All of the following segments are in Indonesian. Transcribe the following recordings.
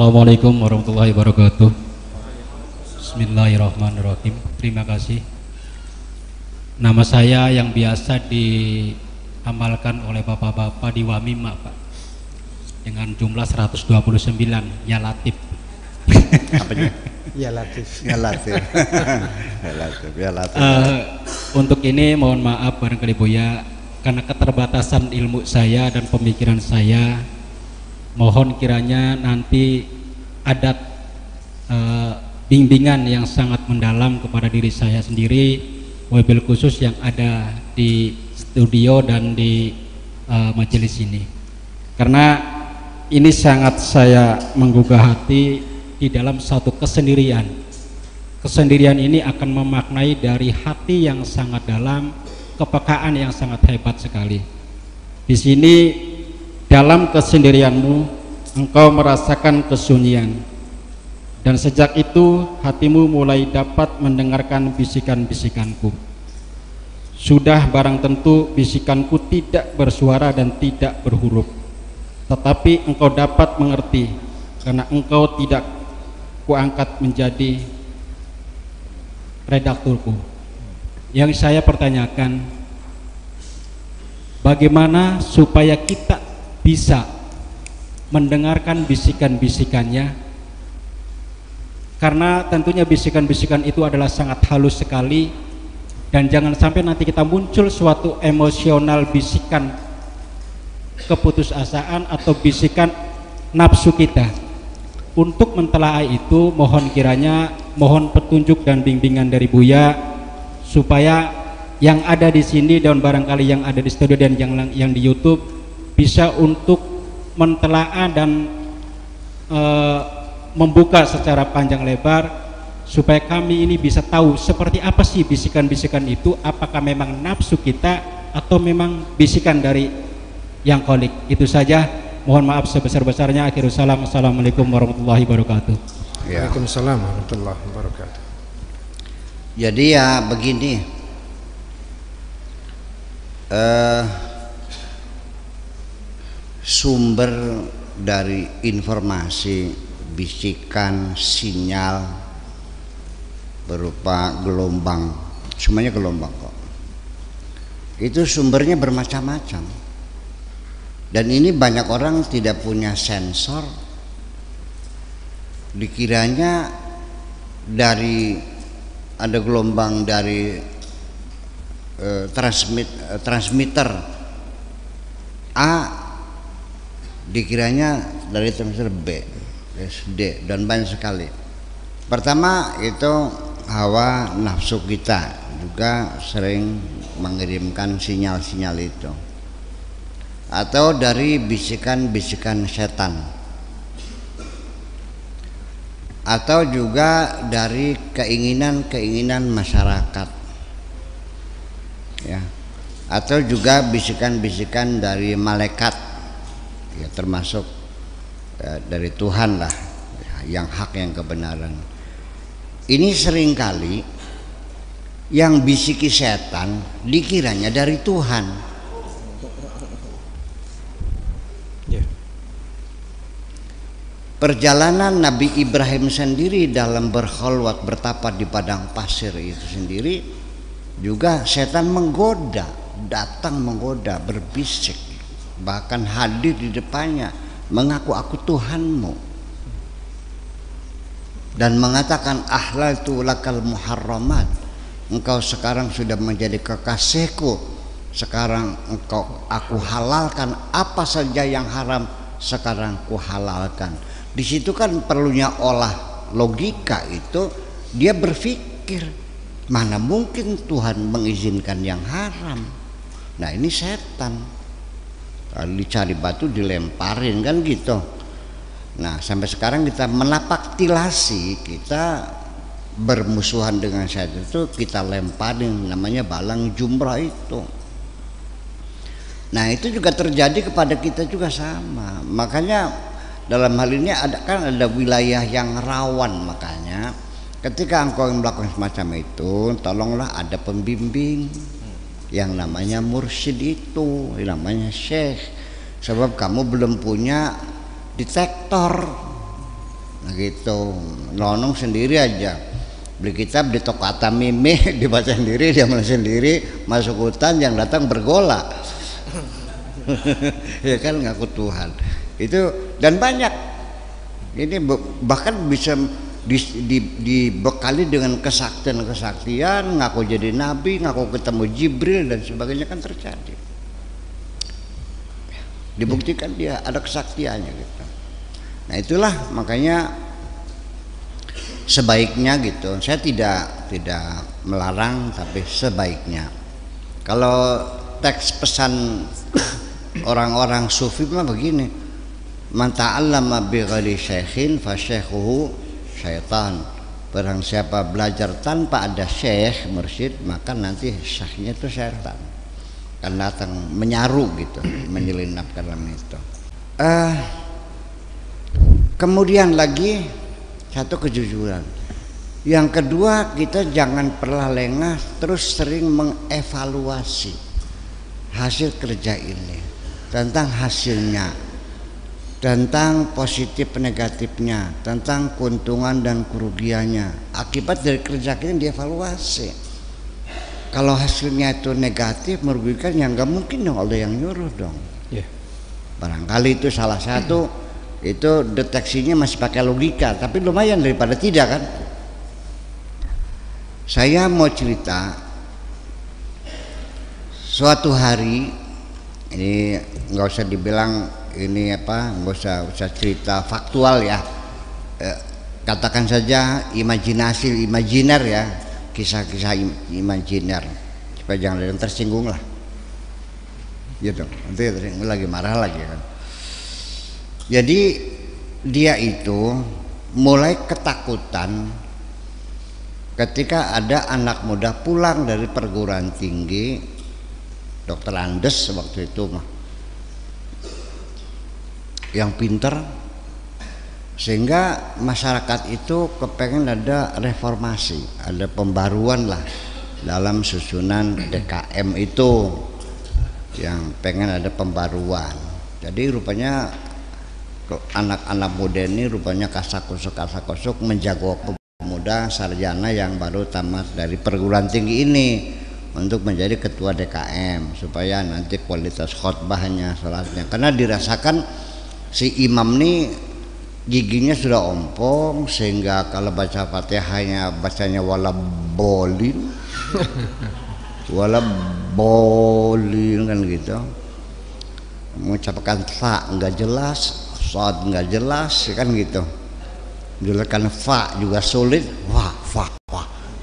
Assalamualaikum warahmatullahi wabarakatuh. Bismillahirrahmanirrahim. Terima kasih. Nama saya yang biasa diamalkan oleh bapak-bapak di Wamima, Pak, dengan jumlah 129, ya Latif. Apa itu? Ya Latif. Ya Latif. Ya Latif. Ya Latif. Untuk ini mohon maaf barangkali Buya, karena keterbatasan ilmu saya dan pemikiran saya, mohon kiranya nanti ada bimbingan yang sangat mendalam kepada diri saya sendiri, wabil khusus yang ada di studio dan di majelis ini, karena ini sangat saya menggugah hati di dalam satu kesendirian. Kesendirian ini akan memaknai dari hati yang sangat dalam, kepekaan yang sangat hebat sekali. Di sini dalam kesendirianmu engkau merasakan kesunyian, dan sejak itu hatimu mulai dapat mendengarkan bisikan-bisikanku. Sudah barang tentu bisikanku tidak bersuara dan tidak berhuruf, tetapi engkau dapat mengerti karena engkau tidak kuangkat menjadi redakturku. Yang saya pertanyakan, bagaimana supaya kita bisa mendengarkan bisikan-bisikannya, karena tentunya bisikan-bisikan itu adalah sangat halus sekali, dan jangan sampai nanti kita muncul suatu emosional bisikan keputusasaan atau bisikan nafsu kita. Untuk mentelaah itu mohon kiranya mohon petunjuk dan bimbingan dari Buya, supaya yang ada di sini dan barangkali yang ada di studio dan yang di YouTube bisa untuk mentelaah dan membuka secara panjang lebar, supaya kami ini bisa tahu seperti apa sih bisikan-bisikan itu, apakah memang nafsu kita atau memang bisikan dari yang kholik. Itu saja, mohon maaf sebesar-besarnya. Akhirul salam. Assalamualaikum warahmatullahi wabarakatuh. Ya. Waalaikumsalam warahmatullahi wabarakatuh. Jadi ya begini, sumber dari informasi, bisikan, sinyal berupa gelombang, semuanya gelombang kok. Itu sumbernya bermacam-macam, dan ini banyak orang tidak punya sensor, dikiranya dari ada gelombang dari transmitter A, dikiranya dari transmitter B, D, dan banyak sekali. Pertama itu hawa nafsu kita juga sering mengirimkan sinyal-sinyal itu, atau dari bisikan-bisikan setan, atau juga dari keinginan-keinginan masyarakat, ya, atau juga bisikan-bisikan dari malaikat, ya, termasuk dari Tuhan lah, yang hak, yang kebenaran. Ini seringkali yang bisiki setan dikiranya dari Tuhan. Perjalanan Nabi Ibrahim sendiri dalam berkholwat bertapa di padang pasir itu sendiri juga setan menggoda, datang menggoda, berbisik, bahkan hadir di depannya, mengaku aku Tuhanmu, dan mengatakan ahlaltu lakal muharramat, engkau sekarang sudah menjadi kekasihku, sekarang aku halalkan apa saja yang haram, sekarang ku halalkan. Di situ kan perlunya olah logika, itu dia berpikir mana mungkin Tuhan mengizinkan yang haram. Nah ini setan, kalau dicari batu dilemparin kan gitu. Nah sampai sekarang kita menapaktilasi, kita bermusuhan dengan setan itu, kita lemparin, namanya balang jumrah itu. Nah itu juga terjadi kepada kita juga sama. Makanya dalam hal ini ada wilayah yang rawan, makanya ketika engkau melakukan semacam itu, tolonglah ada pembimbing yang namanya mursyid itu, yang namanya syekh. Sebab kamu belum punya detektor, Nah gitu, nonong sendiri aja, beli kitab di toko Atamimi dibaca sendiri, dia menulis sendiri, masuk hutan yang datang bergolak. Ya kan, ngaku Tuhan itu. Dan banyak ini bahkan bisa dibekali dengan kesaktian, ngaku jadi nabi, ngaku ketemu Jibril dan sebagainya, kan terjadi, dibuktikan dia ada kesaktiannya gitu. Nah itulah makanya sebaiknya gitu, saya tidak melarang, tapi sebaiknya kalau teks pesan orang-orang sufi mah begini, man ta'allama bi ghairi syaikhin fa syaikhuhu syaitan. Barang siapa belajar tanpa ada syekh mursyid, maka nanti syekhnya itu syaitan, akan datang menyaru gitu, menyelinap ke dalam itu. Kemudian lagi satu, kejujuran. Yang kedua, kita jangan pernah lengah terus sering mengevaluasi hasil kerja ini, tentang hasilnya, tentang positif negatifnya, tentang keuntungan dan kerugiannya. Akibat dari kerja kita dievaluasi. Kalau hasilnya itu negatif, merugikan, yang nggak mungkin dong Allah yang nyuruh dong. Barangkali itu salah satu, itu deteksinya masih pakai logika, tapi lumayan daripada tidak kan. Saya mau cerita, suatu hari, ini nggak usah dibilang ini apa, nggak usah cerita faktual ya, katakan saja imajiner ya, kisah-kisah imajiner, supaya jangan ada yang tersinggung lah, gitu. Nanti lagi marah lagi kan. Jadi dia itu mulai ketakutan ketika ada anak muda pulang dari perguruan tinggi, Dokter Andes waktu itu mah, yang pinter, sehingga masyarakat itu kepengen ada reformasi, ada pembaruan lah dalam susunan DKM itu, yang pengen ada pembaruan. Jadi rupanya anak-anak muda ini rupanya kasak-kusuk menjago pemuda sarjana yang baru tamat dari perguruan tinggi ini untuk menjadi ketua DKM, supaya nanti kualitas khotbahnya, sholatnya, karena dirasakan si imam nih giginya sudah ompong, sehingga kalau baca Fatihahnya bacanya wala bolin kan gitu, mengucapkan fa enggak jelas, shad enggak jelas kan gitu, menjelaskan fa juga sulit, wah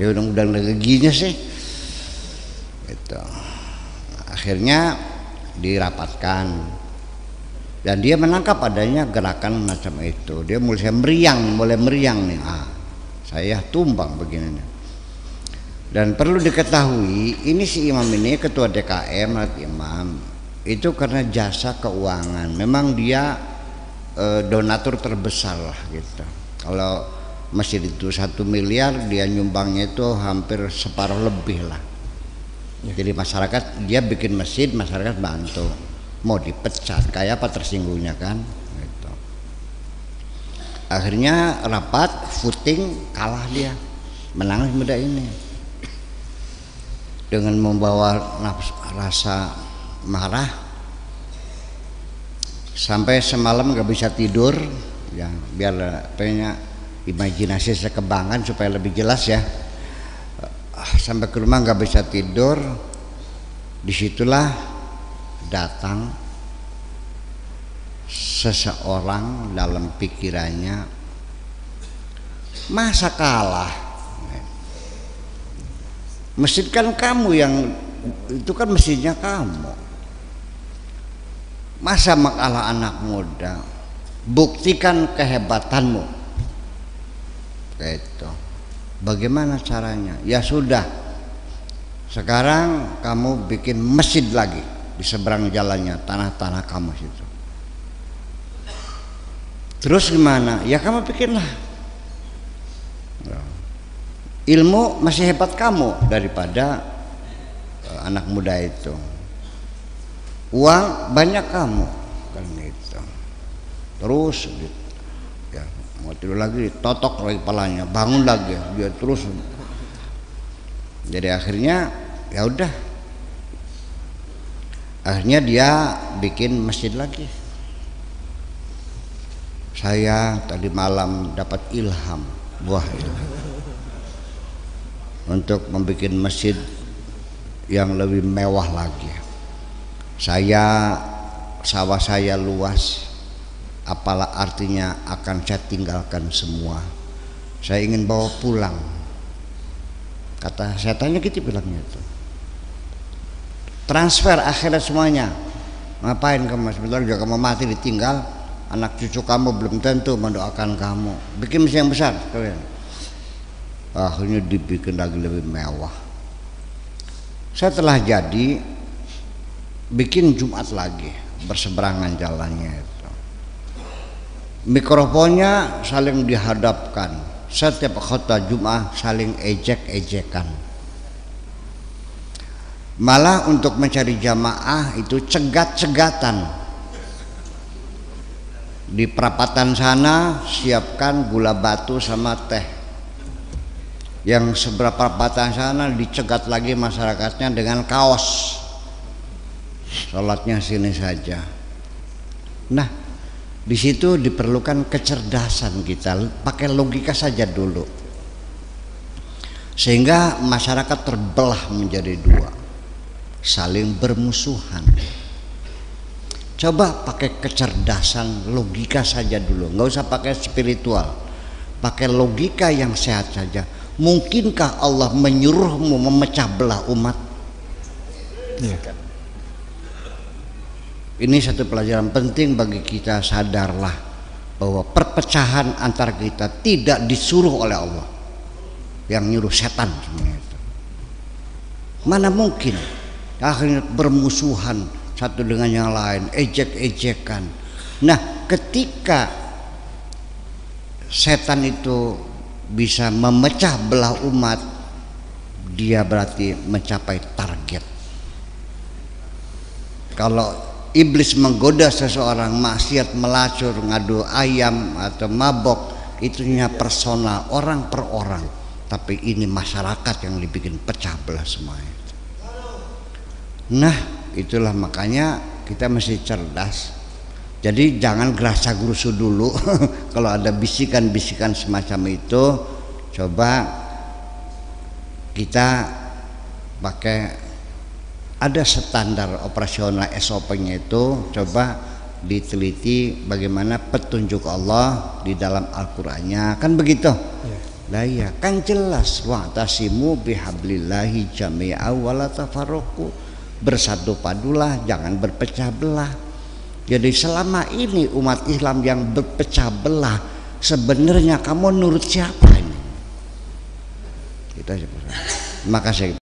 ya udah giginya sih gitu. Akhirnya dirapatkan dan dia menangkap adanya gerakan macam itu. Dia mulai meriang nih, saya tumbang begini nih. Dan perlu diketahui, ini si imam ini ketua DKM, imam itu karena jasa keuangan, memang dia donatur terbesar lah gitu. Kalau masjid itu 1 miliar, dia nyumbangnya itu hampir separuh lebih lah. Jadi masyarakat, dia bikin masjid, masyarakat bantu. Mau dipecat kayak apa tersinggungnya kan gitu. Akhirnya rapat voting, kalah dia, menang muda ini dengan membawa rasa marah, sampai semalam gak bisa tidur ya, biar pengen imajinasi sekebangan supaya lebih jelas ya. Sampai ke rumah gak bisa tidur, disitulah datang seseorang dalam pikirannya, masa kalah, masjid kan kamu yang itu, kan masjidnya kamu, masa mengalah anak muda, buktikan kehebatanmu gitu. Bagaimana caranya? Ya sudah, sekarang kamu bikin masjid lagi di seberang jalannya, tanah-tanah kamu situ. Terus gimana? Ya kamu bikinlah. Ilmu masih hebat kamu daripada anak muda itu. Uang banyak kamu kan gitu. Terus gitu. Ya, mau tidur lagi, totok lagi kepalanya, bangun lagi, dia terus. Jadi akhirnya ya udah, akhirnya dia bikin masjid lagi. Saya tadi malam dapat ilham, buah ilham, untuk membuat masjid yang lebih mewah lagi. Sawah saya luas, apalah artinya akan saya tinggalkan semua. Saya ingin bawa pulang. Kata saya tanya gitu bilangnya itu. Transfer akhirat semuanya. Ngapain kamu? Sebentar juga kamu mati ditinggal, anak cucu kamu belum tentu mendoakan kamu. Bikin masjid yang besar kalian. Akhirnya dibikin lagi lebih mewah. Saya telah jadi bikin Jumat lagi, berseberangan jalannya itu. Mikrofonnya saling dihadapkan, setiap khotbah Jumat saling ejek-ejekan. Malah untuk mencari jamaah itu cegat-cegatan. Di perapatan sana siapkan gula batu sama teh. Yang seberapa perapatan sana dicegat lagi masyarakatnya dengan kaos. Sholatnya sini saja. Nah, di situ diperlukan kecerdasan kita, pakai logika saja dulu, sehingga masyarakat terbelah menjadi dua, saling bermusuhan. Coba pakai kecerdasan, logika saja dulu, nggak usah pakai spiritual, pakai logika yang sehat saja. Mungkinkah Allah menyuruhmu memecah belah umat? Iya kan. Ini satu pelajaran penting bagi kita, sadarlah bahwa perpecahan antar kita tidak disuruh oleh Allah, yang nyuruh setan semuanya itu. Mana mungkin akhirnya bermusuhan satu dengan yang lain, ejek-ejekan. Nah, ketika setan itu bisa memecah belah umat, dia berarti mencapai target. Kalau iblis menggoda seseorang maksiat, melacur, ngadu ayam atau mabok, itunya personal, orang per orang. Tapi ini masyarakat yang dibikin pecah belah semuanya. Nah, itulah makanya kita mesti cerdas. Jadi jangan gerasa gerusu dulu. Kalau ada bisikan-bisikan semacam itu, coba kita pakai, ada standar operasional SOP-nya itu, coba diteliti bagaimana petunjuk Allah di dalam Al-Qur'annya, kan begitu? Lah iya, kan jelas, wa'tasimu bihablillahi jami'a wa la tafarraqu. Bersatu padulah, jangan berpecah belah. Jadi selama ini umat Islam yang berpecah belah, sebenarnya kamu nurut siapa ini? Kita terima kasih.